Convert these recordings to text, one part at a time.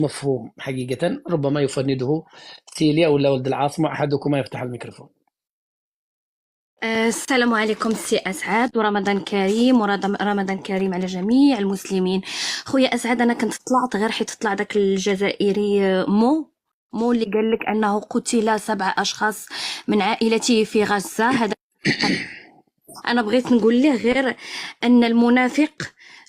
مفهوم حقيقة، ربما يفنده سيليا ولا ولد العاصمة، أحدكما يفتح الميكروفون. السلام عليكم سي أسعد، ورمضان كريم رمضان كريم على جميع المسلمين. خويا أسعد، أنا كنت طلعت غير حيت طلع داك الجزائري مو اللي قال لك أنه قتل 7 أشخاص من عائلته في غزة. هذا أنا بغيت نقول له غير أن المنافق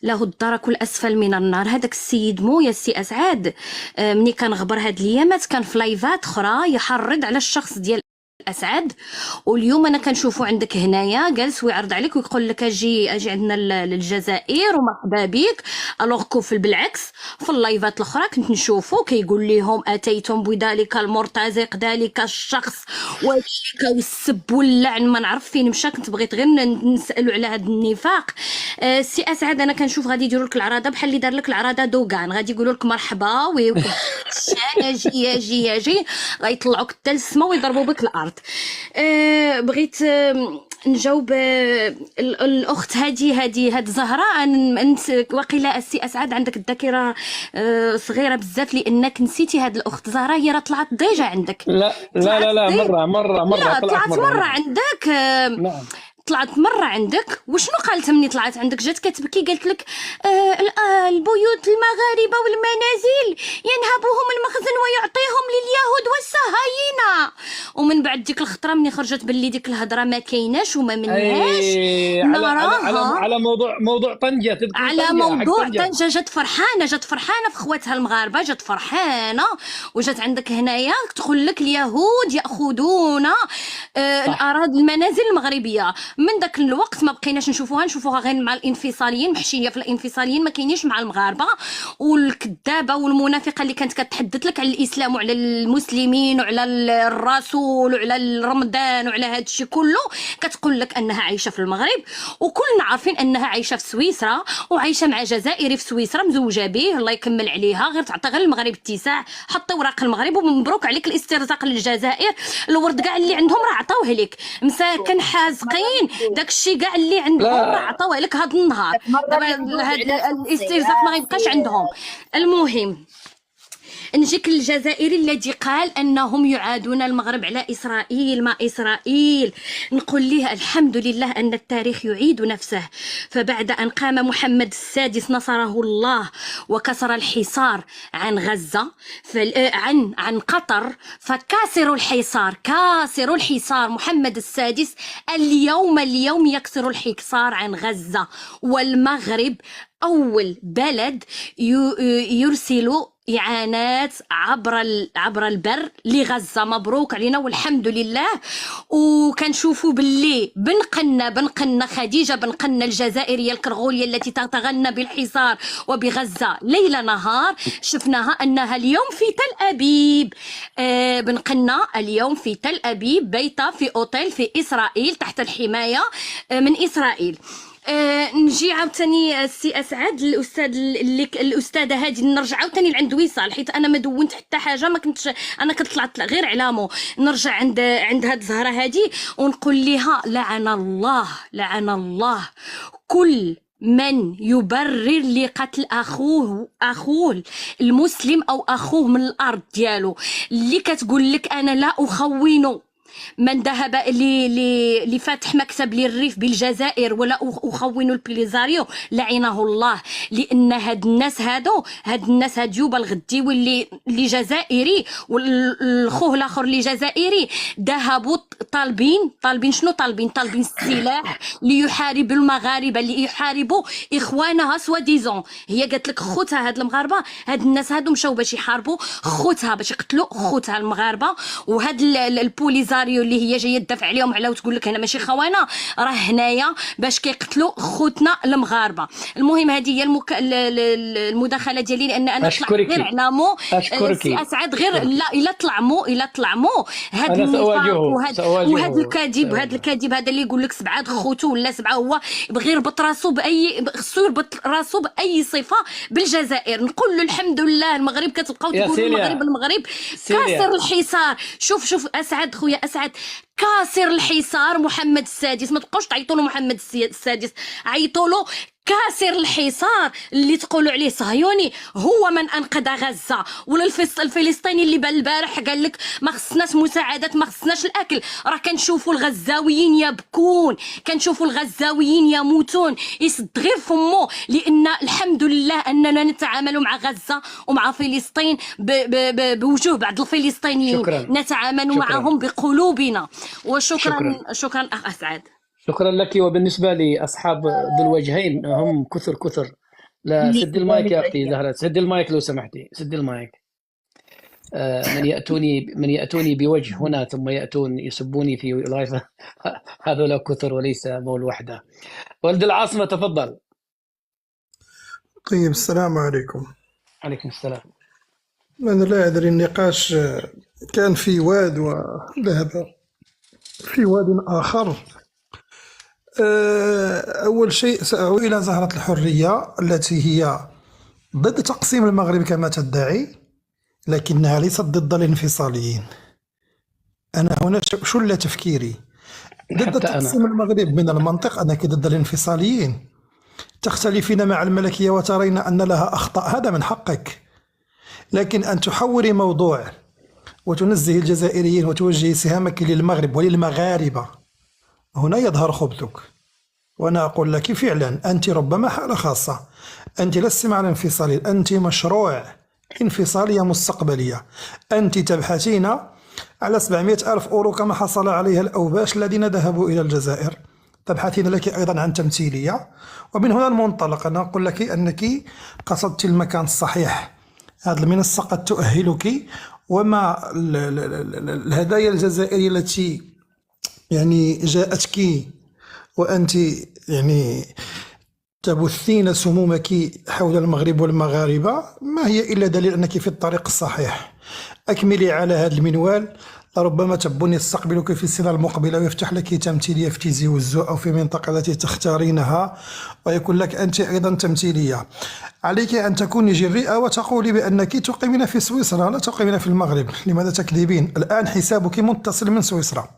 له الدرك الأسفل من النار. هذاك السيد يا سي أسعد، ملي كان غبر هاد الأيامات كان في لايفات أخرى يحرض على الشخص ديال أسعد، واليوم انا كنشوفو عندك هنايا جالس ويعرض عليك ويقول لك اجي عندنا للجزائر ومرحبا بك. الوغ كوفل بالعكس في اللايفات الاخرى كنت نشوفو كيقول لهم اتيتم بذلك المرتزق ذلك الشخص والشيكا والسب واللعن ما نعرف فين مشى. كنت بغيت غير نسالو على هذا النفاق. سي اسعد، انا كنشوف غادي يديروا لك العراضه بحال اللي دار لك العراضه دوغان، غادي يقولوا لك مرحبا يجي غيطلعوك حتى للسما ويضربوا بك الارض. بغيت نجاوب الاخت هاد زهره. انت واقيلا السي اسعد عندك الذاكره صغيره بزاف، لانك نسيتي هاد الاخت زهره هي راه طلعت ديجا عندك. لا لا لا لا، مرة لا، طلعت مرة نعم. عندك. نعم. طلعت مرة عندك. وشنو قالت ملي طلعت عندك؟ جات كتبكي قالت لك البيوت المغاربة والمنازل ينهبوهم المخزن ويعطيهم لليهود والصهاينة. ومن بعد ديك الخطرة ملي خرجت باللي ديك الهضرة ما كايناش وما منهاش على موضوع طنجة، على موضوع طنجة جات فرحانة في خواتها المغاربة، جات فرحانة وجات عندك هنايا تقول لك اليهود يأخذون الأراضي المنازل المغربية. من داك الوقت ما بقيناش نشوفوها غير مع الانفصاليين، محشيه في الانفصاليين، ما كاينينش مع المغاربه. والكذابه والمنافقه اللي كانت كتحدث لك على الاسلام وعلى المسلمين وعلى الرسول وعلى رمضان وعلى هذا الشيء كله، كتقول لك انها عايشه في المغرب، وكلنا عارفين انها عايشه في سويسرا وعايشه مع جزائري في سويسرا مزوجه به، الله يكمل عليها. غير تعطي غير المغرب اتساع، حط اوراق المغرب ومبروك عليك الاسترزاق للجزائر. الورد كاع اللي عندهم راه عطاوه لك، مساكن حازقين داكشي كاع اللي عندهم راه عطاوه لك هذا النهار. دابا هذا الاسترزاق ما غيبقاش عندهم. المهم نجيك للجزائري الذي قال أنهم يعادون المغرب على إسرائيل. ما إسرائيل نقول ليه الحمد لله أن التاريخ يعيد نفسه. فبعد أن قام محمد السادس نصره الله وكسر الحصار عن غزة عن قطر، فكاسر الحصار محمد السادس اليوم يكسر الحصار عن غزة. والمغرب أول بلد يرسل إعانات عبر البر لغزة. مبروك علينا والحمد لله. وكنشوفوا باللي بنقنا خديجة بنقنا الجزائرية الكرغولية التي تتغنى بالحصار وبغزة ليل نهار، شفناها أنها اليوم في تل أبيب. بنقنا اليوم في تل أبيب بيتها في أوتيل في إسرائيل تحت الحماية من إسرائيل. نجي عاوتاني السي اسعد الاستاذه هذه، نرجع عاوتاني لعند وصال حيت انا ما دونت حتى حاجه، ما كنتش انا كنت طلعت غير علامه. نرجع عند هاد الزهره هذه ونقول لها لعن الله كل من يبرر لقتل اخوه المسلم او اخوه من الارض ديالو، اللي كتقول لك انا لا اخون من ذهب لفتح مكتب للريف بالجزائر ولا أخون البليزاريو، لعنه الله. لأن هاد الناس هادو بالغديوي اللي جزائري والخوه الآخر اللي جزائري ذهبوا طالبين شنو؟ طالبين السلاح ليحاربوا المغاربة، ليحاربوا إخوانها سوا ديزون. هي قالت لك خوتها هاد المغاربة، هاد الناس هادو مشاو باش يحاربوا خوتها، باش يقتلوا خوتها المغاربة. وهاد البوليزاريو اللي هي جايه تدافع عليهم على وتقول لك انا ماشي خوانه، راه هنايا باش كيقتلوا خوتنا المغاربه. المهم هذه هي المداخله ديالي، لان انا طلعت غير على سي اسعد غير لا الا طلعمو هذا النفاق وهذا الكذب هذا اللي يقول لك 7 خوتو ولا 7، هو يبغي يربط راسو خصو يربط راسو باي صفه بالجزائر. نقول له الحمد لله المغرب كتبقاو تقولوا المغرب كاسر الحصار. شوف اسعد خويا اسعد، كاسر الحصار محمد السادس. ما تبقاوش تعيطوا له محمد السادس، عيطوا له كاسر الحصار اللي تقولوا عليه صهيوني هو من انقذ غزه. ولا الفلسطيني اللي البارح قال لك ما خصناش مساعدات، ما خصناش الاكل. راه كنشوفوا الغزاويين يبكون، كنشوفوا الغزاويين يموتون، يسد غير فمو. لان الحمد لله اننا نتعامل مع غزه ومع فلسطين بوجوه بعض الفلسطينيين. شكرا. نتعامل شكرا. معهم بقلوبنا. وشكرا شكرا. شكرا اخ اسعد. شكرا لك. وبالنسبة لأصحاب ذو الوجهين هم كثر. لا، سد المايك يا أختي زهرة، سد المايك لو سمحتي، سد المايك. من يأتوني بوجه هنا ثم يأتون يسبوني في لايف هذول كثر وليس مول وحده. ولد العاصمة تفضل. طيب، السلام عليكم. عليكم السلام. أنا لا أدري، النقاش كان في واد وذهب في واد آخر. أول شيء سأعود إلى زهرة الحرية التي هي ضد تقسيم المغرب كما تدعي، لكنها ليست ضد الانفصاليين. أنا هنا شل تفكيري ضد حتى أنا. تقسيم المغرب من المنطق أنك ضد الانفصاليين. تختلفين مع الملكية وترين أن لها أخطاء، هذا من حقك، لكن أن تحوري موضوع وتنزه الجزائريين وتوجهي سهامك للمغرب وللمغاربة، هنا يظهر خبثك. وأنا أقول لك فعلا أنت ربما حالة خاصة، أنت لست مع الانفصاليين، أنت مشروع انفصالية مستقبلية. أنت تبحثين على 700 ألف أورو كما حصل عليها الأوباش الذين ذهبوا إلى الجزائر. تبحثين لك أيضا عن تمثيلية، ومن هنا المنطلق أنا أقول لك أنك قصدت المكان الصحيح. هذه المنصة قد تؤهلك، وما الهدايا الجزائرية التي يعني جاءتك وأنت يعني تبثين سمومك حول المغرب والمغاربة، ما هي إلا دليل أنك في الطريق الصحيح. أكملي على هذا المنوال، لربما تبني يستقبلك في السنة المقبلة ويفتح لك تمثيلية في تيزي وزو أو في منطقة التي تختارينها، ويكون لك أنت أيضا تمثيلية. عليك أن تكوني جريئة وتقولي بأنك تقيمين في سويسرا لا تقيمين في المغرب. لماذا تكذبين؟ الآن حسابك متصل من سويسرا.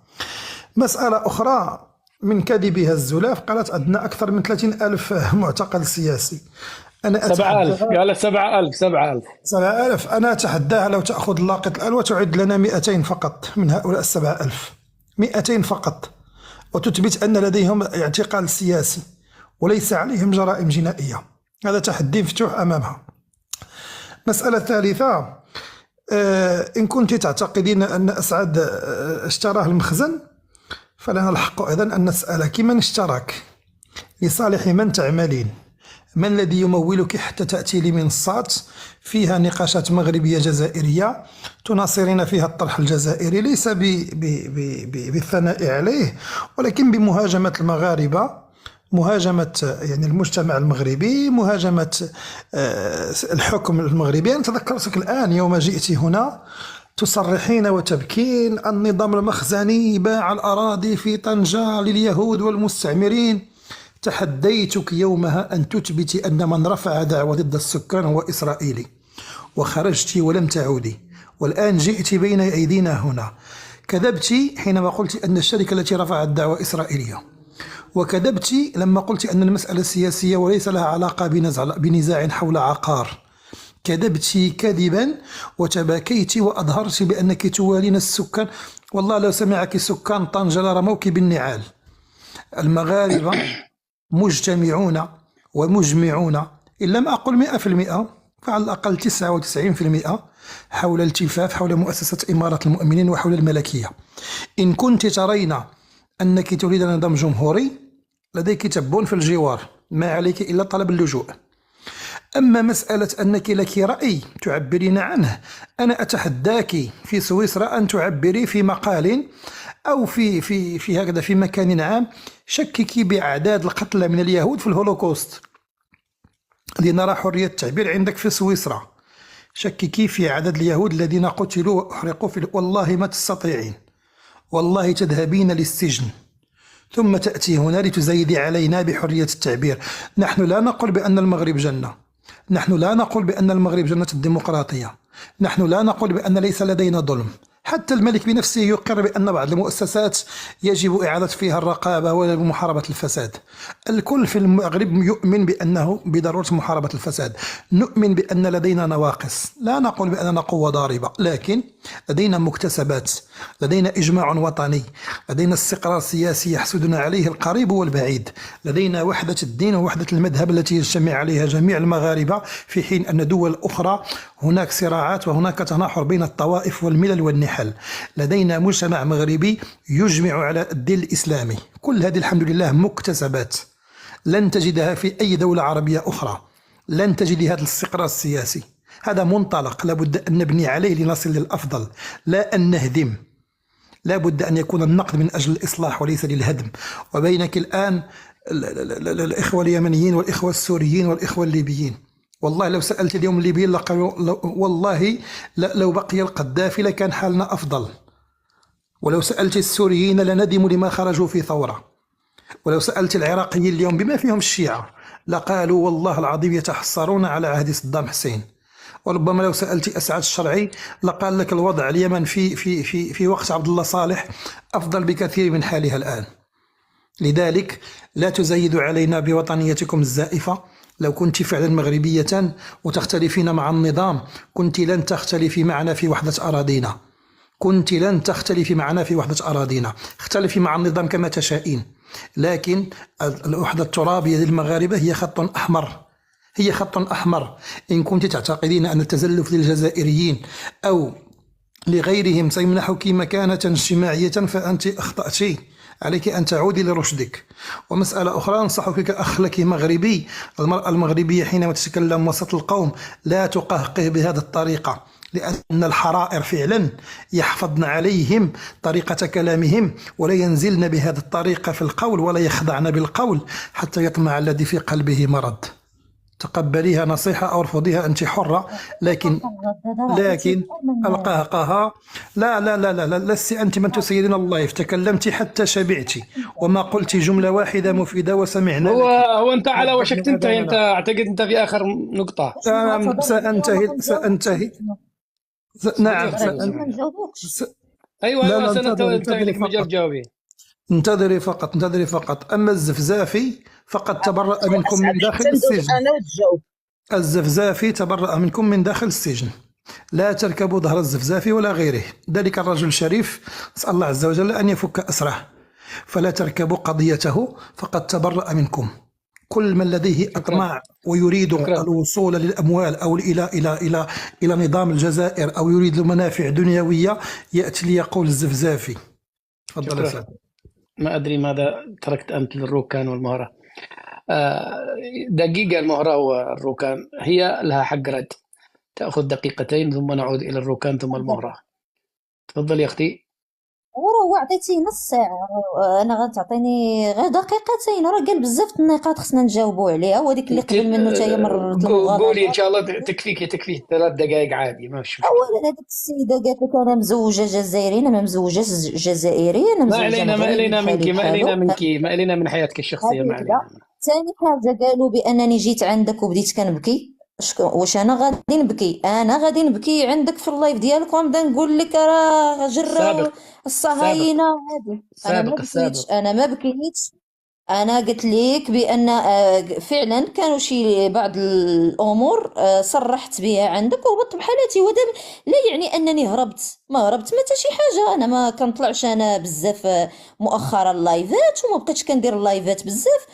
مسألة أخرى من كذبها الزلاف، قالت عندنا أكثر من 30 ألف معتقل سياسي. أنا 7000 قال 7000 7000. أنا أتحداها لو تأخذ اللاقط الآن وتعد لنا 200 فقط من هؤلاء 7000، 200 فقط، وتثبت أن لديهم اعتقال سياسي وليس عليهم جرائم جنائية. هذا تحدي مفتوح أمامها. مسألة ثالثة، إن كنت تعتقدين أن أسعد اشتراه المخزن، فلنا الحق أيضا أن نسألك من اشتراك، لصالح من تعملين، من الذي يمولك حتى تأتي لمنصات فيها نقاشات مغربية جزائرية تناصرين فيها الطرح الجزائري، ليس بالثناء عليه ولكن بمهاجمة المغاربة، مهاجمة يعني المجتمع المغربي، مهاجمة الحكم المغربي. أنا تذكرتك الآن يوم جئت هنا تصرحين وتبكين النظام المخزني باع الأراضي في طنجة لليهود والمستعمرين. تحديتك يومها أن تثبتي أن من رفع دعوة ضد السكان هو إسرائيلي، وخرجت ولم تعودي، والآن جئت بين أيدينا هنا. كذبت حينما قلت أن الشركة التي رفعت دعوة إسرائيلية، وكذبت لما قلت أن المسألة سياسية وليس لها علاقة بنزاع حول عقار. كذبت كذبا وتباكيت وأظهرت بأنك توالين السكان. والله لو سمعك سكان طنجة لرموك بالنعال. المغاربة مجتمعون ومجمعون، إن لم أقل 100%، فعلى الأقل 99% حول التفاف حول مؤسسة إمارة المؤمنين وحول الملكية. إن كنت ترين أنك تريد نظام جمهوري، لديك تبون في الجوار، ما عليك إلا طلب اللجوء. أما مسألة أنك لك رأي تعبرين عنه، أنا أتحداك في سويسرا أن تعبري في مقال أو في هكذا في مكان عام شككي بأعداد القتلى من اليهود في الهولوكوست، لنرى حرية التعبير عندك في سويسرا. شككي في عدد اليهود الذين قتلوا وأحرقوا والله ما تستطيعين، والله تذهبين للسجن ثم تأتي هنا لتزايدي علينا بحرية التعبير. نحن لا نقول بأن المغرب جنة، نحن لا نقول بأن المغرب جنة الديمقراطية، نحن لا نقول بأن ليس لدينا ظلم. وحتى الملك بنفسه يقر بأن بعض المؤسسات يجب إعادة فيها الرقابة ومحاربة الفساد. الكل في المغرب يؤمن بأنه بضرورة محاربة الفساد. نؤمن بأن لدينا نواقص، لا نقول بأننا قوة ضاربة، لكن لدينا مكتسبات، لدينا إجماع وطني، لدينا استقرار سياسي يحسدنا عليه القريب والبعيد، لدينا وحدة الدين ووحدة المذهب التي يجتمع عليها جميع المغاربة، في حين أن دول أخرى هناك صراعات وهناك تناحر بين الطوائف والملل والنحل. لدينا مجتمع مغربي يجمع على الدين الإسلامي. كل هذه الحمد لله مكتسبات لن تجدها في أي دولة عربية أخرى، لن تجد هذا الاستقرار السياسي. هذا منطلق لابد أن نبني عليه لنصل للأفضل، لا أن نهدم. لا بد أن يكون النقد من أجل الإصلاح وليس للهدم. وبينك الآن الإخوة اليمنيين والإخوة السوريين والإخوة الليبيين، والله لو سألت اليوم الليبيين لقالوا والله لو بقي القذافي لكان حالنا أفضل. ولو سألت السوريين لندموا لما خرجوا في ثورة. ولو سألت العراقيين اليوم بما فيهم الشيعة لقالوا والله العظيم يتحسرون على عهد صدام حسين. وربما لو سألت أسعد الشرعي لقال لك الوضع اليمن في وقت عبد الله صالح أفضل بكثير من حالها الآن. لذلك لا تزيدوا علينا بوطنيتكم الزائفة. لو كنت فعلا مغربية وتختلفين مع النظام كنت لن تختلفي معنا في وحدة أراضينا، كنت لن تختلفي معنا في وحدة أراضينا. اختلفي مع النظام كما تشائين، لكن الوحدة الترابية للمغاربة هي خط أحمر، هي خط أحمر. إن كنت تعتقدين أن التزلف للجزائريين أو لغيرهم سيمنحك مكانة اجتماعية فأنت أخطأتِ. عليك أن تعودي لرشدك. ومسألة أخرى أنصحك كأخ لك مغربي، المرأة المغربية حينما تتكلم وسط القوم لا تقهقه بهذه الطريقة، لأن الحرائر فعلا يحفظن عليهم طريقة كلامهم ولا ينزلن بهذه الطريقة في القول ولا يخضعن بالقول حتى يطمع الذي في قلبه مرض. تقبليها نصيحة أو ارفضيها، أنت حرة، لكن القهقها لا لا لا لا لا لست أنت من تسيدين الله. تكلمت حتى شبعت وما قلت جملة واحدة مفيدة وسمعنا. هو أنت على وشك تنتهي، أنت أعتقد أنت في آخر نقطة. سأنتهي. نعم أيوة أيوة سننتهي لك مجال جوابي. انتظري فقط. أما الزفزافي فقد تبرأ منكم من داخل السجن. الزفزافي تبرأ منكم من داخل السجن. لا تركبوا ظهر الزفزافي ولا غيره. ذلك الرجل الشريف نسأل الله عز وجل أن يفك أسره، فلا تركبوا قضيته، فقد تبرأ منكم. كل من لديه أطماع ويريد الوصول للأموال أو إلى نظام الجزائر أو يريد منافع دنيوية يأتي ليقول الزفزافي. تفضل. ما أدري ماذا تركت أنت للروكان والمهرة. دقيقة المهرة والروكان هي لها حق رد، تأخذ دقيقتين ثم نعود إلى الروكان ثم المهرة. تفضل يا أختي. هو عطيتينا الساعة، أنا غتعطيني غير دقيقتين. راه قال بزاف النقاط خصنا نجاوبوا عليها، وهذيك اللي قبل منه حتى هي مرت قولي إن شاء الله تكفيك 3 دقائق عادي ما فيش مشكل. أولا هذيك السيدة قالت لك أنا مزوجة جزائرية، أنا ما مزوجة جزائرية، أنا مزوجة مغربية. ما علينا من حياتك الشخصية، ما علينا. ثاني حاجة قالوا بأنني جيت عندك وبديت كنبكي. واش انا غادي نبكي؟ انا غادي نبكي عندك في اللايف ديالك ونبدا نقول لك راه جرى الصهاينه هذه. انا ما بكيتش. انا قلت لك بان فعلا كانوا شي بعض الامور صرحت بها عندك وهبطت بحالتي، وهذا لا يعني انني هربت. ما حتى شي حاجه. انا ما كنطلعش انا بزاف مؤخرا اللايفات وما بقيتش كندير اللايفات بزاف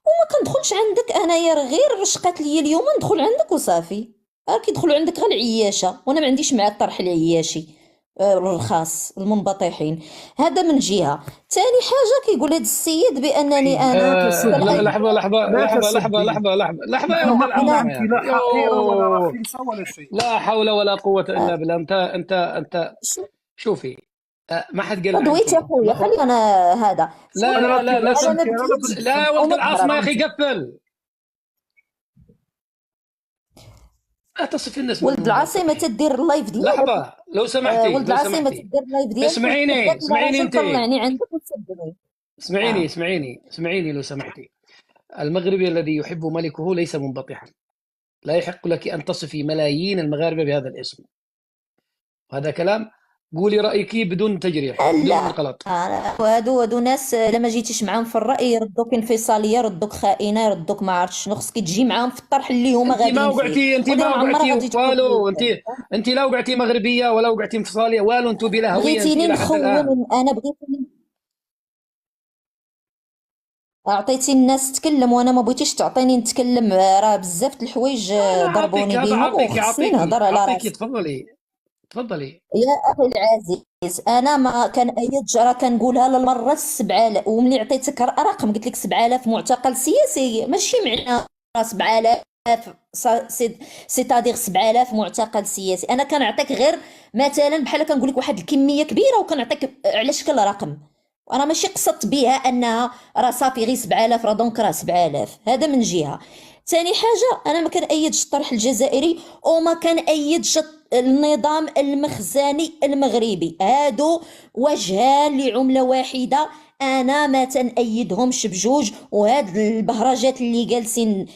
وما كندخلش عندك انايا. غير رشقات ليا اليوم ندخل عندك وصافي. راه كيدخلوا عندك غير العياشه، وانا ما عنديش مع الطرح العياشي الخاص المنبطحين. هذا من جهه. ثاني حاجه كيقول هذا السيد بانني انا لحظه لا حول ولا قوه الا بالله. انت شوفي ما حد قال دويت يا خويا، خلي انا هذا. لا ولد العاصمه يا اخي قفل. لا تصف الناس. ولد العاصمه تدير اللايف ديالك. لحظه لو سمحتي. ولد العاصمه تدير اللايف ديالك. اسمعيني انت. طلعني عندك وتسدني. اسمعيني لو سمحتي. المغربي الذي يحب ملكه ليس منبطحا. لا يحق لك ان تصفي ملايين المغاربه بهذا الاسم. وهذا كلام قولي رأيك بدون تجريح بدون لا غلط. وهادو ناس لما جيتيش معاهم في الرأي يردوك انفصالية، يردوك خائنة، يردوك ما عرفتش شنو. خصك تجي معاهم في الطرح اللي هما انت ما غاديين فيه، وقعتي، انت ما ودابا عمرها وقعتي غادي تكون والو، انت لا وقعتي مغربيه ولا وقعتي انفصاليه والو، انتم بلا هويه انت بغيتيني الى حد الان. نخون. انا بغيتيني عطيتي الناس تتكلم وانا ما بغيتيش تعطيني نتكلم. راه بزاف د الحوايج انا ضربوني اعطيك هذا، بهم اعطيك وخصني اعطيك نهضر على اعطيك راسي. تفضلي تفضلي. يا اخي العزيز، انا ما كان اي جرى كنقولها للمره 7000، وملي عطيتك رقم قلت لك 7000 معتقل سياسي، ماشي معنى 7000 سيتادير 7000 معتقل سياسي. انا كنعطيك غير مثلا بحال كنقول لك واحد الكميه كبيره وكنعطيك على شكل رقم. وانا ماشي قصدت بها انها راه صافي غير 7000 راه دونك راه 7000. هذا من جهه. ثاني حاجه، انا ما كنأيدش الطرح الجزائري وما كنأيدش النظام المخزني المغربي. هادو وجهان لعمله واحده، انا ما تنأيدهمش بجوج. وهاد البهرجات اللي جالسين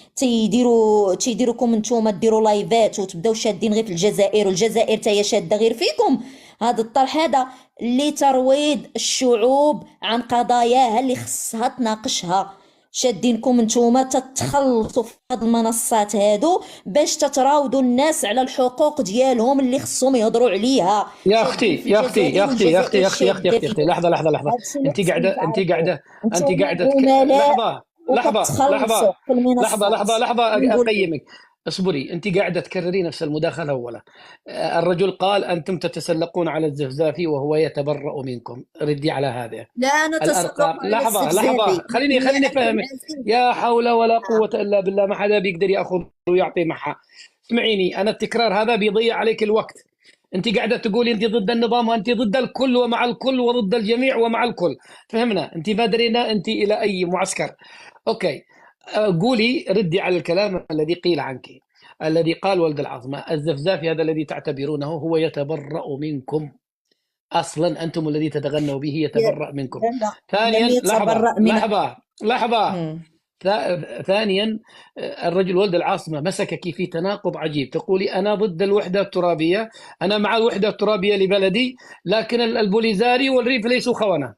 تيديروكم نتوما ديروا لايفات وتبداو شادين غير في الجزائر، والجزائر تاهي شاده غير فيكم. هذا الطرح هذا لترويض الشعوب عن قضاياها اللي خصها تناقشها. شادينكم نتوما تتخلصوا في هاد المنصات هادو باش تتراودوا الناس على الحقوق ديالهم اللي خصهم يهضروا عليها. يا اختي شادين في يا اختي الجزائر يا اختي يا اختي يا اختي يا اختي يا والجزائر اختي, يا شاده أختي. لحظه لحظه لحظه. هادشي اللي انت خصكم قاعده انت تعرفوه. قاعده انت نتوما قاعده عملاء لحظه لحظه وكتخلصوا في المنصات. لحظه نقول لك اقيمك. اصبري، انت قاعده تكرري نفس المداخله اولا. الرجل قال انتم تتسلقون على الزفزافي وهو يتبرأ منكم، ردي على هذا. لا نتسلط الارقام، على لحظه الزفزافي، خليني يا اخي افهمك. العزيز. يا حول ولا قوه الا بالله، ما حدا بيقدر ياخذ ويعطي معها. اسمعيني، انا التكرار هذا بيضيع عليك الوقت. انت قاعده تقولي انت ضد النظام وانت ضد الكل ومع الكل وضد الجميع ومع الكل. فهمنا، انت ما درينا انت الى اي معسكر. اوكي، قولي ردي على الكلام الذي قيل عنك، الذي قال ولد العظمة الزفزافي هذا الذي تعتبرونه هو يتبرأ منكم. أصلا أنتم الذي تتغنوا به يتبرأ منكم. لا لم ثانيا يتبرأ من لحظة. ثانيا، الرجل ولد العاصمة مسكك في تناقض عجيب. تقولي أنا ضد الوحدة الترابية، أنا مع الوحدة الترابية لبلدي، لكن البوليزاري والريف ليسوا خونة.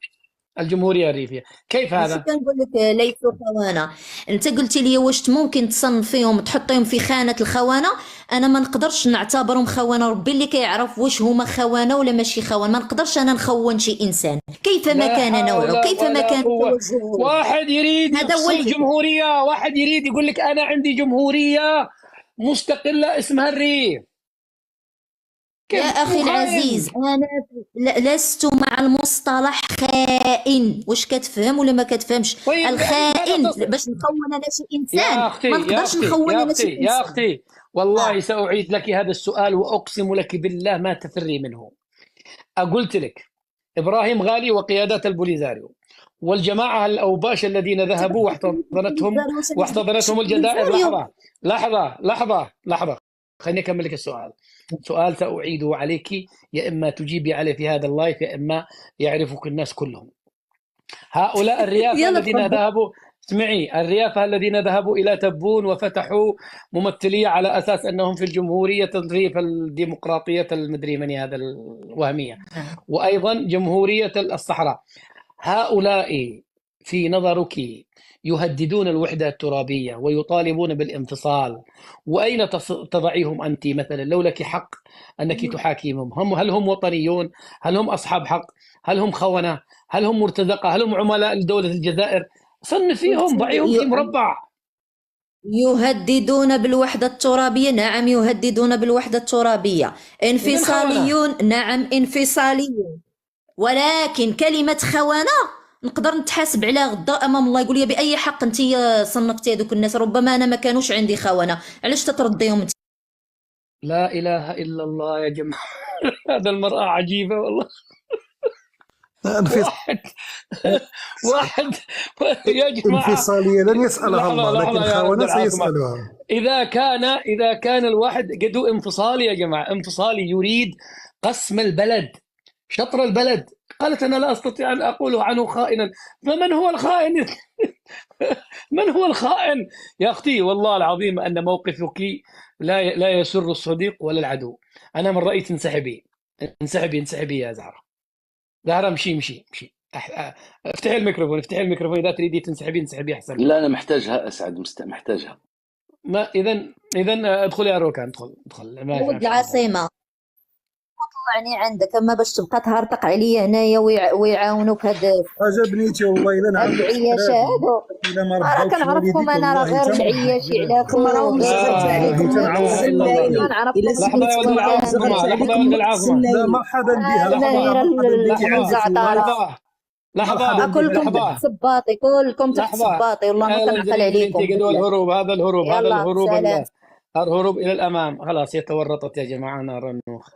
الجمهورية الريفية، كيف ماشي هذا؟ كنقول لك ليسوا خونة. انت قلتي لي واش ممكن تصنفيهم تحطيهم في خانة الخونة. انا ما نقدرش نعتبرهم خونة، ربي اللي كيعرف واش هما خونة ولا ماشي خونة. ما نقدرش انا نخون شي انسان كيفما لا كان نوعه حول كيفما ولا كان قوة. توجهه. واحد يريد هذا هو يفصل جمهورية، واحد يريد يقول لك أنا عندي جمهورية مستقلة اسمها الريف. يا كيف أخي خاين؟ العزيز، أنا لست مع المصطلح خائن. واش كتفهم ولا ما كتفهمش؟ طيب الخائن ماذا تصل؟ باش نخون أنا شي يا إنسان، أختي ما يا نقدرش أختي نخون يا أنا شي أختي يا إنسان. أختي، والله سأعيد لك هذا السؤال وأقسم لك بالله ما تفري منه. قلت لك إبراهيم غالي وقيادات البوليزاريو والجماعة الأوباش الذين ذهبوا واحتضنتهم الجزائر. لحظة خليني أكمل لك السؤال. سؤال سأعيده عليك، يا إما تجيبي عليه في هذا اللايف يا إما يعرفك الناس كلهم. هؤلاء الريافة الذين ذهبوا، اسمعي، الريافة الذين ذهبوا إلى تبون وفتحوا ممثلية على أساس أنهم في الجمهورية الريف الديمقراطية المدري من هذا الوهمية، وأيضا جمهورية الصحراء. هؤلاء في نظرك يهددون الوحدة الترابية ويطالبون بالانفصال، وأين تضعيهم أنت مثلا لو لك حق أنك تحاكمهم؟ هل هم وطنيون؟ هل هم أصحاب حق؟ هل هم خونة؟ هل هم مرتزقة؟ هل هم عملاء لدولة الجزائر؟ صنفيهم، ضعيهم في مربع. يهددون بالوحدة الترابية، نعم يهددون بالوحدة الترابية. انفصاليون، نعم انفصاليون. ولكن كلمة خونة نقدر نتحاسب عليها غدا امام الله، يقول لي باي حق انت صنفتي هذوك الناس؟ ربما انا ما كانوش عندي خونه، علاش تترديهم انت؟ لا اله الا الله يا جماعه. هذا المرأة عجيبة والله. واحد يا جماعة، انفصالية لن يسألها الله، لكن خونة سيسألها. إذا كان الواحد قدو انفصالي يا جماعة، انفصالي يريد قسم البلد، شطر البلد. قالت أنا لا أستطيع أن أقول عنه خائنا. فمن هو الخائن؟ من هو الخائن؟ يا أختي والله العظيم أن موقفك لا يسر الصديق ولا العدو. أنا من رأيي تنسحبي، انسحبي يا زهرة. زهرة مشي. افتحي الميكروفون إذا تريدي تنسحبي انسحبي أحسن. لا أنا محتاجها أسعد، محتاجها. ما إذا ادخلي على الروكان. ادخل ما ولد العاصمة طلعني عندك، اما باش تبقى تهرطق عليا هنايا ويعاونوك هاد عجبنيتي والله الا نعرف العياشه هادو. الا ما راه ربحوكش كنعرفكم انا، راه غير العياشي عليكم، راهم سكت عليكم. لحظة يا ولد العاصمة، لا مرحبا بها، لحظة كلكم تحت صباطي، كلكم تحت صباطي، والله ما كنعقل عليكم. هذا الهروب سلام. الهروب إلى الأمام. خلاص هي تورطت يا جماعة، نار النوخ.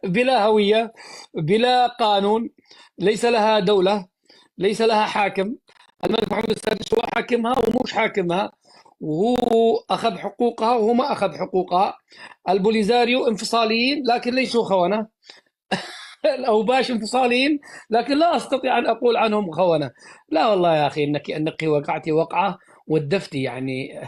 بلا هوية، بلا قانون، ليس لها دولة، ليس لها حاكم. الملك محمد السادس هو حاكمها ومش حاكمها، وهو أخذ حقوقها وهو ما أخذ حقوقها. البوليزاريو انفصاليين لكن ليسوا خونة. الأوباش انفصاليين لكن لا أستطيع أن أقول عنهم خونة. لا والله يا أخي، أنك وقعتي وقعة ودفتي يعني.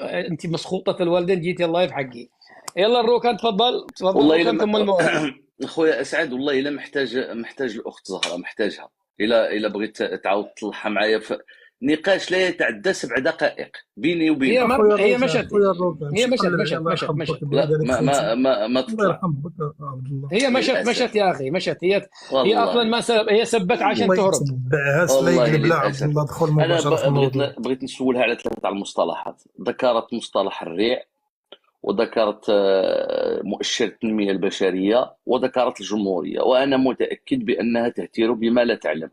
أنت مسخوطة الوالدين، جيتي الله في حقي. يلا الروكان تفضل والله ثم الموعد. اخويا اسعد، والله الا محتاج الاخت زهره، محتاجها. الا بغيت تعاود تصلحها معايا في نقاش لا يتعدى 7 دقائق بيني وبينك. هي مشت. لا ما تطلع. هي مشت يا اخي، هي اصلا ما هي سبت عشان تهرب. انا بغيت نسولها على 3 المصطلحات. ذكرت مصطلح الريع، وذكرت مؤشر التنمية البشرية، وذكرت الجمهورية، وأنا متأكد بأنها تهتر بما لا تعلم.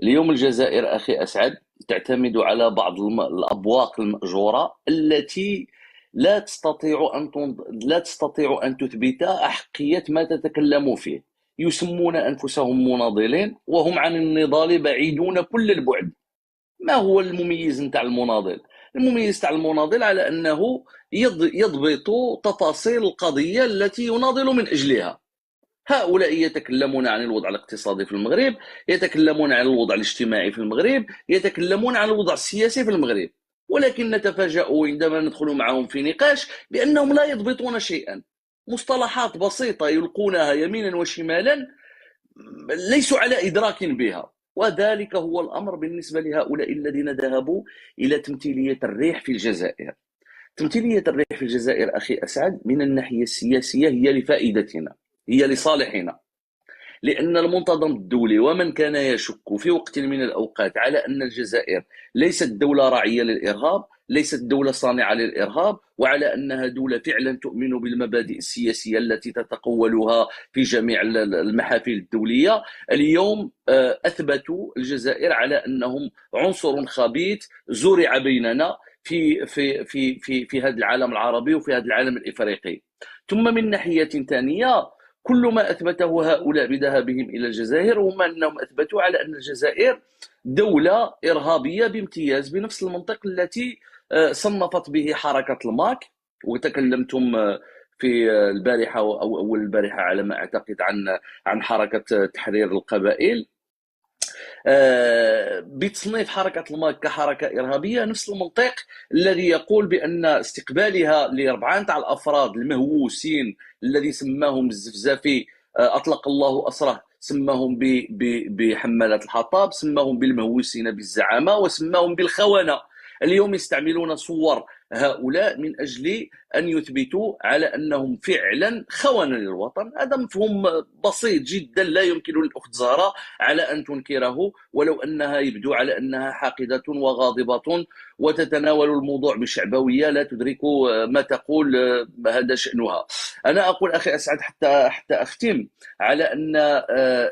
اليوم الجزائر أخي أسعد تعتمد على بعض الأبواق المأجورة التي لا تستطيع أن تثبت أحقية ما تتكلم فيه. يسمون أنفسهم مناضلين وهم عن النضال بعيدون كل البعد. ما هو المميز نتاع المناضل؟ المميز تاع المناضل على أنه يضبط تفاصيل القضية التي يناضل من أجلها. هؤلاء يتكلمون عن الوضع الاقتصادي في المغرب، يتكلمون عن الوضع الاجتماعي في المغرب، يتكلمون عن الوضع السياسي في المغرب، ولكن نتفاجأ عندما ندخل معهم في نقاش بأنهم لا يضبطون شيئا. مصطلحات بسيطة يلقونها يمينا وشمالا، ليسوا على إدراك بها. وذلك هو الأمر بالنسبة لهؤلاء الذين ذهبوا إلى تمثيلية الريح في الجزائر. تمثيلية الريح في الجزائر أخي أسعد من الناحية السياسية هي لفائدتنا، هي لصالحنا، لأن المنتظم الدولي ومن كان يشك في وقت من الأوقات على أن الجزائر ليست دولة راعية للإرهاب، ليست دولة صانعة للإرهاب، وعلى أنها دولة فعلا تؤمن بالمبادئ السياسية التي تتقولها في جميع المحافل الدولية، اليوم أثبتوا الجزائر على أنهم عنصر خبيث زرع بيننا في في في في في هذا العالم العربي وفي هذا العالم الإفريقي. ثم من ناحية ثانية، كل ما أثبته هؤلاء بذهابهم إلى الجزائر هم أنهم أثبتوا على أن الجزائر دولة إرهابية بامتياز، بنفس المنطق التي صنفت به حركة الماك. وتكلمتم في البارحة أو أول البارحة على ما أعتقد عن حركة تحرير القبائل، بتصنيف حركة الماك كحركة إرهابية، نفس المنطق الذي يقول بأن استقبالها ل4 تاع الأفراد المهووسين الذي سماهم الزفزافي أطلق الله أسره، سماهم بحمالة الحطاب، سماهم بالمهووسين بالزعامة، وسماهم بالخونة. اليوم يستعملون صور هؤلاء من أجل أن يثبتوا على أنهم فعلا خونة للوطن. هذا مفهوم بسيط جدا لا يمكن للأخت زهرة على أن تنكره، ولو أنها يبدو على أنها حاقدة وغاضبة وتتناول الموضوع بشعبوية لا تدرك ما تقول، هذا شأنها. أنا أقول أخي أسعد حتى أختم على أن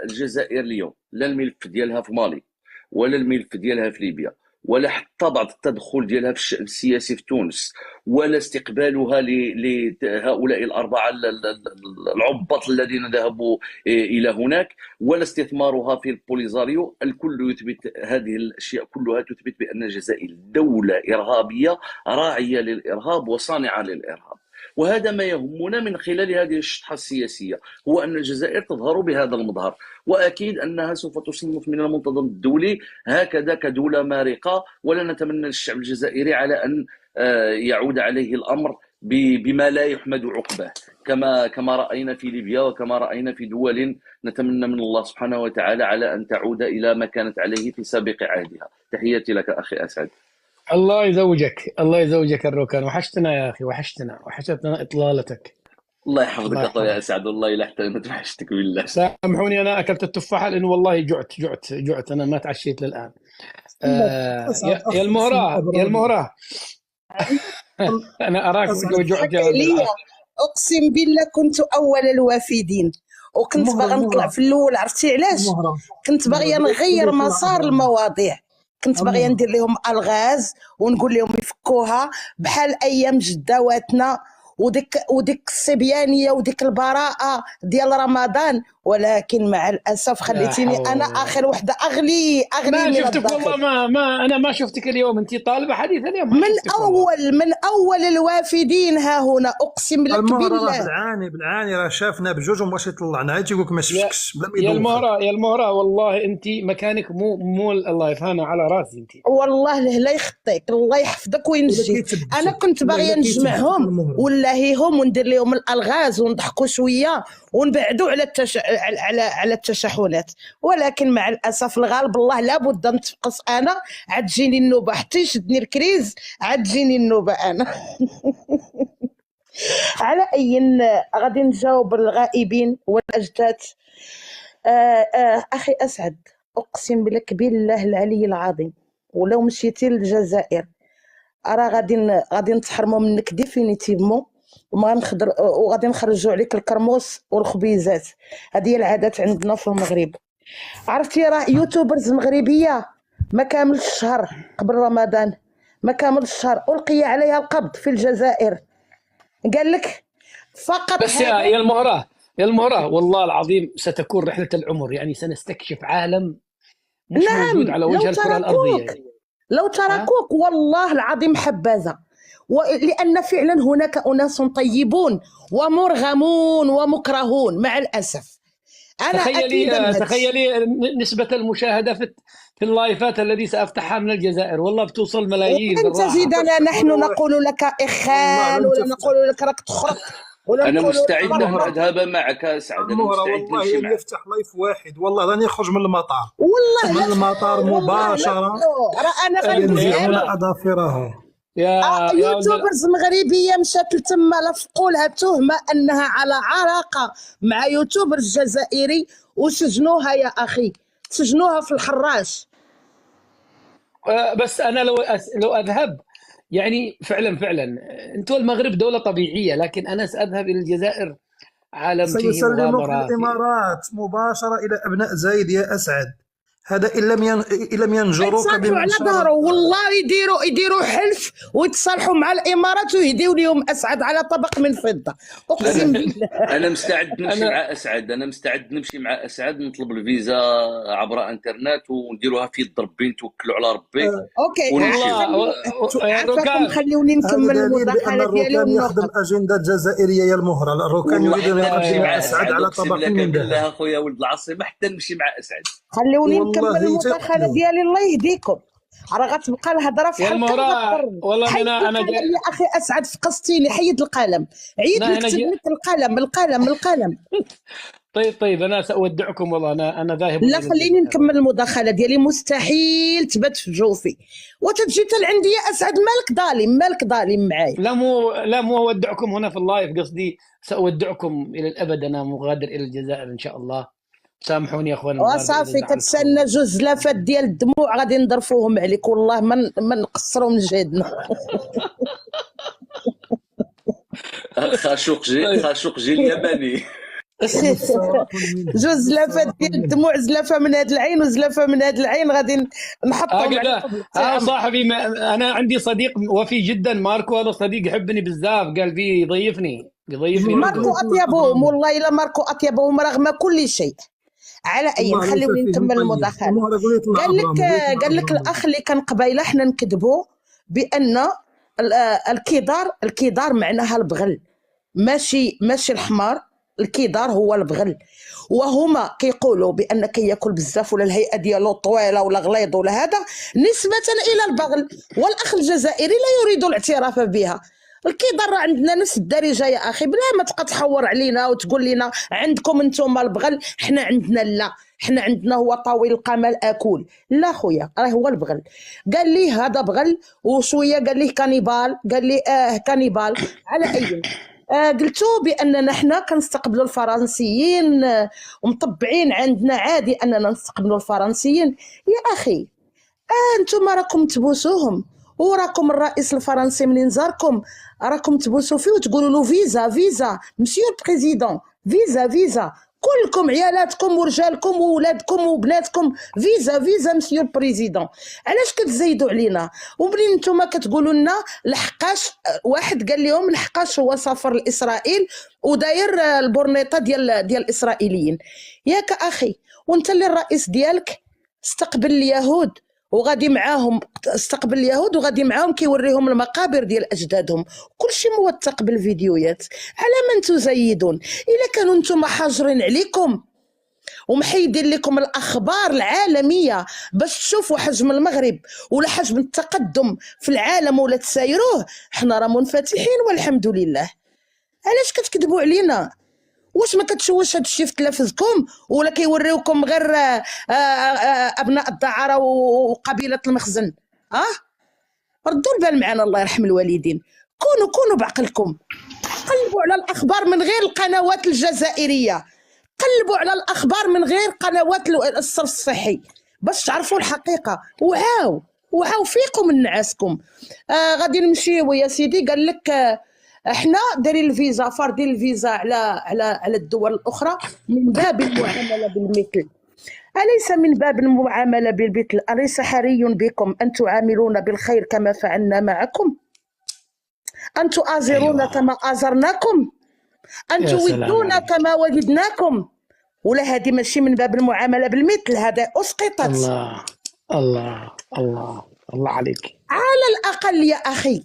الجزائر اليوم لا الملف ديالها في مالي، ولا الملف ديالها في ليبيا، ولا حتى بعض التدخل ديالها في الشأن السياسي في تونس، ولا استقبالها لهؤلاء الأربعة العبط الذين ذهبوا إلى هناك، ولا استثمارها في البوليزاريو. الكل يثبت، هذه الأشياء كلها تثبت بأن الجزائر دولة إرهابية راعية للإرهاب وصانعة للإرهاب. وهذا ما يهمنا من خلال هذه الشطحة السياسية، هو أن الجزائر تظهر بهذا المظهر، وأكيد أنها سوف تصنف من المنتظم الدولي هكذا كدولة مارقة. ولا نتمنى للشعب الجزائري على أن يعود عليه الأمر بما لا يحمد عقباه. كما رأينا في ليبيا وكما رأينا في دول نتمنى من الله سبحانه وتعالى على أن تعود إلى ما كانت عليه في سابق عهدها. تحياتي لك أخي أسعد. الله يزوجك، الله يزوجك الروكان. وحشتنا يا أخي، وحشتنا إطلالتك. الله يحفظك أخويا أسعد، والله لا احترمت وحشتك بالله. سامحوني أنا أكلت التفاحة لأنه والله جعت أنا ما تعشيت للآن. يا المهرة أنا أراك جوعت يا ولد. أقسم بالله كنت أول الوافدين، وكنت باغا نطلع في الأول. عرفتي علاش؟ كنت باغية نغير مسار المواضيع، كنت باغية ندير لهم ألغاز ونقول لهم يفكوها بحال أيام جداواتنا وديك الصبيانيه وديك البراءه ديال رمضان. ولكن مع الاسف خليتيني انا اخر وحده اغلي ما شفتك والله. ما انا ما شفتك اليوم. انت طالبه حديث اليوم. من اول الوافدين ها هنا. اقسم لك بالله بالعاني راه شافنا بجوج ومبغاش يطلعنا. عاد تيقول لك ما شفتكش بلا ما يدوخ. يا المهره والله انت مكانك مو الله يفهمنا على راسي. انت والله لا يخطيك، الله يحفظك وينجيك. انا كنت باغيه نجمعهم ونلاهيهم وندير لهم الالغاز ونضحكوا شويه ونبعدوا على التشحنات. ولكن مع الاسف الغالب الله لابد نتفقس. انا عاد تجيني النوبه حتى يشدني الكريز، عاد تجيني النوبه انا. على اي غادي نجاوب الغائبين والاجداد. اخي اسعد، اقسم لك بالله العلي العظيم ولو مشيتي للجزائر راه غادي نتحرموا منك ديفينيتيفمون، وغادي نخرجوا عليك الكرموس والخبيزات. هذه هي العادات عندنا في المغرب. عرفتي راه يوتيوبرز مغربيه ما كاملش الشهر قبل رمضان، ما كاملش الشهر ألقي عليها القبض في الجزائر. قال لك فقط بس يا المهرة والله العظيم ستكون رحلة العمر. يعني سنستكشف عالم مش موجود على وجه الكرة الأرضية. يعني لو تركوك والله العظيم حبذا. لأن فعلا هناك أناس طيبون ومرغمون ومكرهون مع الأسف. أنا تخيلي نسبة المشاهدة في اللايفات الذي سأفتحها من الجزائر، والله بتوصل ملايين. أنت زيدنا نحن نقول لك إخان ولا نقول لك راك تخرق. أنا مستعد أن أذهب معك أسعد. أنا مستعد نمشي معك. يفتح لايف واحد والله راني نخرج من المطار، والله من المطار مباشرة راه أنا غنقول أظافرهم. يوتيوبرز مغربيه مشات لتما لفقوا لها تهمه انها على علاقه مع يوتيوبر جزائري وسجنوها. يا اخي سجنوها في الحراش. بس انا لو اذهب يعني فعلا انتم المغرب دوله طبيعيه، لكن انا ساذهب الى الجزائر عالم فيه سيسلموك الامارات مباشره الى ابناء زايد يا اسعد. هذا إن لم ينجروك على ظهره والله يديروا حلف ويتصالحوا مع الامارات ويهديوا لهم اسعد على طبق من فضه. اقسم بالله انا مستعد نمشي مع اسعد. انا مستعد نمشي مع اسعد، نطلب الفيزا عبر انترنت ونديروها في يد ربي، نتوكلوا على ربي. اوكي عافاكم خليوني نكمل المداخله ديالي ونخدم اجنده جزائريه يا المهره. الروكان يريد ان يقدم اسعد على طبق من ذهب. بالله اخويا ولد العاصمه حتى نمشي مع اسعد. خلوني نكمل المداخله ديالي. الله يهديكم. راه غتبقى الهضره في حلقه. والله انا يا اخي اسعد فقستيني. حيد القلم، عيد نكتب لك القلم. طيب انا ساودعكم والله. انا ذاهب. لا خليني نكمل المداخله ديالي. مستحيل تبات في جوفي وتجي لعندي يا اسعد. مالك ظالم معايا. لا مو اودعكم هنا في اللايف، قصدي ساودعكم الى الابد. انا مغادر الى الجزائر ان شاء الله. سامحوني يا اخوان. وصافي كتسنى جوج لافات ديال الدموع غادي نضرفوهم عليك. والله ما نقصروا من جهدنا. خاشوقجي الياباني. جوج لافات ديال الدموع، زلافه من هاد العين وزلافه من هاد العين غادي نحطهم على صاحبي. انا عندي صديق وفي جدا ماركو. هذا صديق يحبني بزاف، قال بي يضيفني ماركو اطيبهم. والله الا ماركو اطيبهم رغم كل شيء. على اي خليوني نكمل المداخله. قال لك الاخ اللي كان قبيله حنا نكذبوا بان الكدار معناها البغل، ماشي الحمار. الكدار هو البغل، وهما كيقولوا بان كياكل بزاف ولا الهيئه ديالو طويله ولا غليظ ولا هذا نسبه الى البغل. والاخ الجزائري لا يريد الاعتراف بها. الكيدار راه عندنا نفس الدارجه يا اخي، بلا ما تبقى تحور علينا وتقول لنا عندكم انتم البغل، حنا عندنا لا، حنا عندنا هو طويل القمل اكل. لا خويا راه هو البغل، قال ليه هذا بغل وشويه قال ليه كانيبال، قال لي كانيبال. على اي قلتوا باننا حنا كنستقبلوا الفرنسيين ومطبعين عندنا عادي اننا نستقبلوا الفرنسيين. يا اخي انتم راكم تبوسوهم، وراكم الرئيس الفرنسي منين زاركم راكم تبوسوا فيه وتقولوا له فيزا فيزا مسيو البريزيدون، فيزا فيزا، كلكم عيالاتكم ورجالكم وولادكم وبناتكم، فيزا فيزا مسيو البريزيدون. علاش كتزايدوا علينا؟ ومنين نتوما كتقولوا لنا لحقاش واحد قال لهم لحقاش هو سافر لاسرائيل وداير البورنيطه ديال الاسرائيليين. ياك اخي وانت اللي الرئيس ديالك استقبل اليهود وغادي معاهم، استقبل اليهود وغادي معاهم كيوريهم المقابر ديال اجدادهم، كلشي موثق بالفيديوهات. على من تزيدون؟ الا كانوا نتوما حاجرين عليكم ومحيدين لكم الاخبار العالميه باش تشوفوا حجم المغرب ولا حجم التقدم في العالم ولا تسايروه، حنا راه منفتحين والحمد لله. علاش كتكذبوا علينا؟ واش ما كتشوفوش هذا الشيء في تلفزكم ولا كيوريوكم غير ابناء الدعاره وقبيله المخزن؟ ردوا البال معنا الله يرحم الوالدين، كونوا بعقلكم، قلبوا على الاخبار من غير القنوات الجزائريه، قلبوا على الاخبار من غير قنوات الصرف الصحي باش تعرفوا الحقيقه. وعاو فيكم من نعاسكم. غادي نمشيو يا سيدي، قال لك احنا دايرين الفيزا، فارضين الفيزا على الدول الاخرى من باب المعامله بالمثل. اليس من باب المعامله بالمثل؟ اليس حري بكم ان تعاملون بالخير كما فعلنا معكم؟ ان تؤازرون كما آزرناكم؟ ان تودون كما وددناكم؟ ولا هذه ماشي من باب المعامله بالمثل؟ هذا اسقطت. الله الله الله الله عليك. على الاقل يا اخي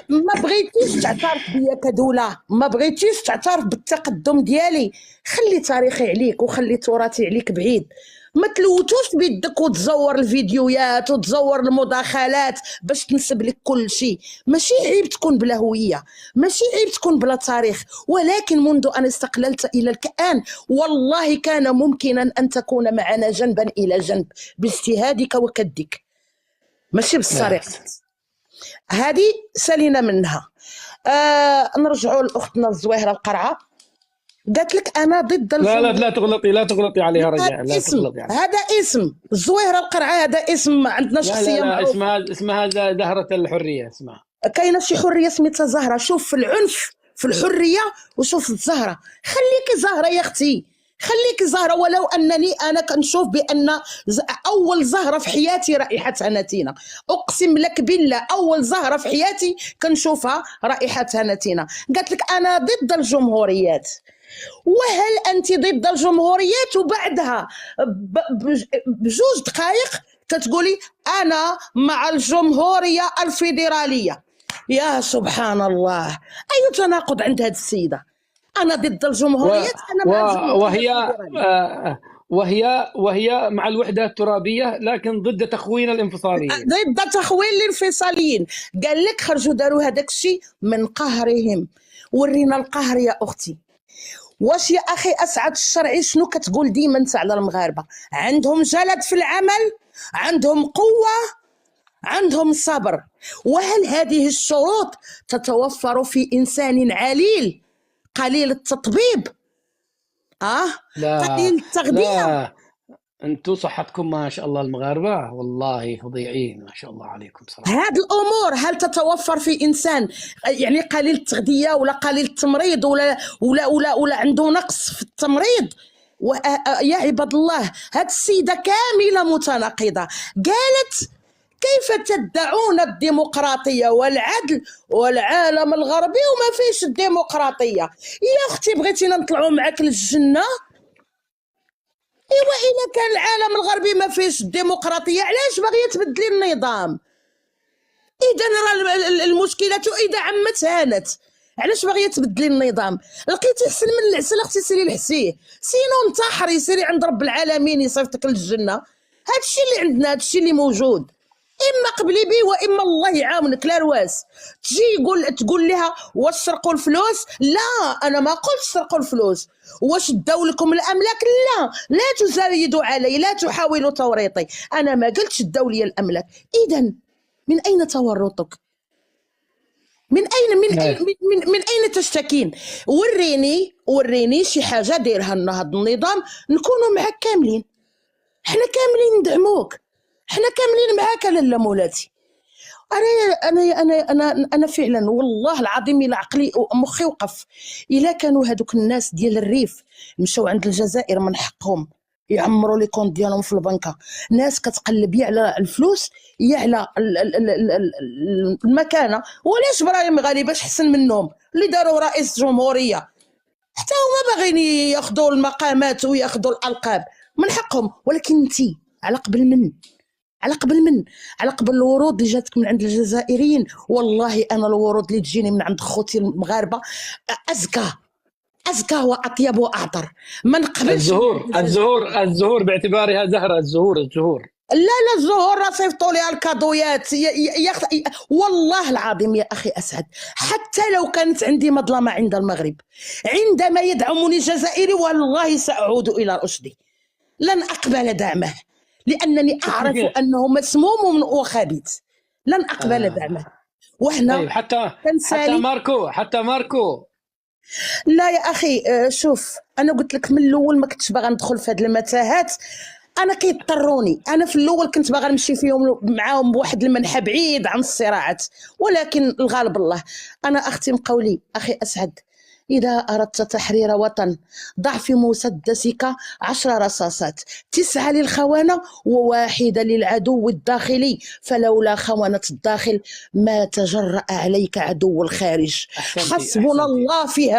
ما بغيتيش تعترف بيا كدوله، ما بغيتيش تعترف بالتقدم ديالي، خلي تاريخي عليك وخلي تراثي عليك بعيد. ما تلوتوش بيدك وتزور الفيديوهات وتزور المداخلات باش تنسب لك كل شيء. ماشي عيب تكون بلا هويه، ماشي عيب تكون بلا تاريخ، ولكن منذ ان استقللت الى الان والله كان ممكنا ان تكون معنا جنبا الى جنب باجتهادك وكدك، ماشي بالسرقه. هذه سالينا منها. نرجعوا لاختنا الزويهره القرعه، قالت لك انا ضد لا تغلطي عليها رجاء، لا تغلطي عليها. هذا اسم الزويهره القرعه، هذا اسم عندنا شخصيه لا اسمها زهره الحريه. اسمها كاينه شي حريه سميتها زهره. شوف في العنف في الحريه وشوف الزهره. خليكي زهره يا اختي، خليكي زهره. ولو انني انا كنشوف بان اول زهره في حياتي رائحه هنتينا، اقسم لك بالله اول زهره في حياتي كنشوفها رائحه هنتينا. قالت لك انا ضد الجمهوريات. وهل انت ضد الجمهوريات وبعدها بجوج دقائق كتقولي انا مع الجمهوريه الفيدراليه؟ يا سبحان الله، اي تناقض عند هذه السيده. انا ضد الجمهوريات، انا مع الجمهورية وهي مع الوحده الترابيه لكن ضد تخوين الانفصاليين، ضد تخوين الانفصاليين. قال لك خرجوا داروا هذاك الشيء من قهرهم. ورينا القهر يا اختي. واش يا اخي اسعد الشرعي شنو كتقول ديما انت على المغاربه؟ عندهم جلد في العمل، عندهم قوه، عندهم صبر. وهل هذه الشروط تتوفر في انسان عليل قليل التطبيب؟ لا قليل التغذيه؟ لا، انتم صحتكم ما شاء الله المغاربه والله فظيعين ما شاء الله عليكم صراحه. هذه الامور هل تتوفر في انسان يعني قليل التغذيه ولا قليل التمريض ولا عنده نقص في التمريض؟ يا عباد الله، هذه السيده كامله متناقضه. قالت كيف تدعون الديمقراطيه والعدل والعالم الغربي وما فيش الديمقراطيه؟ يا اختي بغيتينا نطلعوا معاك للجنه؟ ايوا الا كان العالم الغربي ما فيش الديمقراطيه علاش باغيه تبدلي النظام؟ اذا راه المشكله اذا عمت هانت، علاش باغيه تبدلي النظام؟ لقيتي احسن من العسل اختي سيري لحسيه، سينو انتحري سيري عند رب العالمين يصيفطك للجنه. هادشي اللي عندنا، هادشي اللي موجود. اما قبلي بيه واما الله يعاونك لا رواس. تجي تقول لها واش سرقوا الفلوس؟ لا انا ما قلت سرقوا الفلوس. واش داو لكم الاملاك؟ لا تزايدوا علي، لا تحاولوا توريطي، انا ما قلتش داو لي الاملاك. اذا من اين تورطك؟ من اين تشتكين؟ وريني شي حاجه دايرها لنا هذا النظام نكونوا معك كاملين. حنا كاملين ندعموك، حنا كاملين معاك لاله مولاتي. انا فعلا والله العظيم الى عقلي مخي وقف. الا كانوا هذوك الناس ديال الريف مشاو عند الجزائر من حقهم يعمروا لي كونت ديالهم في البنكه، ناس كتقلب يا على الفلوس يا على المكانه. وعلاش ابراهيم غالي باش حسن منهم اللي داروا رئيس جمهوريه؟ حتى هما باغيين ياخذوا المقامات وياخذوا الالقاب، من حقهم. ولكن انت على قبل الورود اللي جاتك من عند الجزائريين، والله انا الورود اللي تجيني من عند خوتي المغاربه ازكى واطيب واعطر. ما نقبلش الزهور باعتبارها زهره. الزهور لا الزهور راه صيفطوا ليها الكادويات والله العظيم يا اخي اسعد. حتى لو كانت عندي مظلمه عند المغرب، عندما يدعمني الجزائري والله ساعود الى رشدي، لن اقبل دعمه لانني اعرف انه مسموم وخبيث. لن اقبل دعمه. وحنا طيب حتى ماركو لا يا اخي. شوف انا قلت لك من الاول ما كنتش باغا ندخل في هذه المتاهات. انا كيضطروني، انا في الاول كنت باغا نمشي فيهم معاهم بواحد المنحى بعيد عن الصراعات، ولكن الغالب الله. انا اختم قولي اخي اسعد، إذا أردت تحرير وطن ضع في مسدسك 10 رصاصات، 9 للخونة و1 للعدو الداخلي، فلولا خونة الداخل ما تجرأ عليك عدو الخارج. حسبنا الله في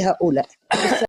هؤلاء.